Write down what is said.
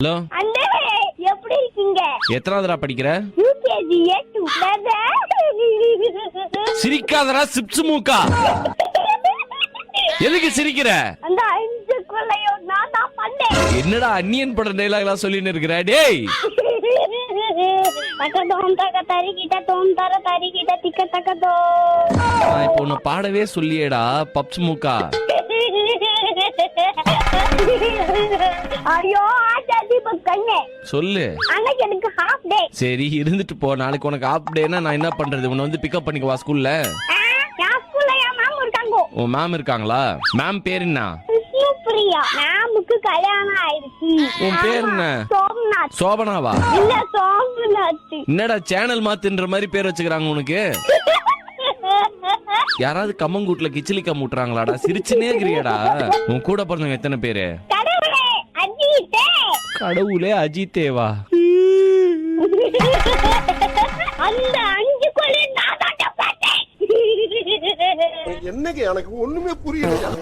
Hello அண்ணே எப்படி இருக்கீங்க? எத்தனாவதுடா படிக்கிற? யூகேஜி ஏ2. சிரிக்காதடா சிப்ஸ் மூக்கா. எதுக்கு சிரிக்கிற? அந்த 5 கொலையும் நான் தான் பண்ணேன். என்னடா அன்னியன் பட டயலாக்லாம் சொல்லின்னு இருக்கற? டேய் தக்கதோம் தக்க தரிகிட்ட தோம் தர தரிகிட்ட திக்க தக்கதோ. நான் இப்போ உன்னை பாடவே சொல்லியேடா பப்ஸ் மூக்கா. ஐயோ ஆச்சாதி பக்கண்ணே சொல்லு. அன்னைக்கு எனக்கு ஹாஃப் டே. சரி இருந்துட்டு போ. நாளைக்கு உனக்கு ஹாஃப் டேனா நான் என்ன பண்றது? உன்னை வந்து பிக்கப் பண்ணிக்கவா ஸ்கூல்ல? நான் ஸ்கூல்ல என் மேம் இருக்காங்க. உன் மேம் இருக்காங்களா? மேம் பேர் என்ன? பிரியா. மேமுக்கு கல்யாணம் ஆயிடுச்சு. உன் பேர் என்ன? சோமநாத். சோபனாவா? இல்ல சோமநாத். என்னடா சேனல் மாத்துன்ற மாதிரி பேர் வச்சுக்கிறாங்க உனக்கு? யாராவது கம்மங்கூட்ல கிச்சிலி கம்முட்டுறாங்களாடா? சிரிச்சுனே இருக்கிறியாடா? உன் கூட பிறந்தவங்க எத்தனை பேரு? கடவுளே அஜித்தே. கடவுளே அஜித்தேவா? அந்த 5 கொலை நான் தான் பார்த்தேன். என்னங்க எனக்கு ஒண்ணுமே புரியல.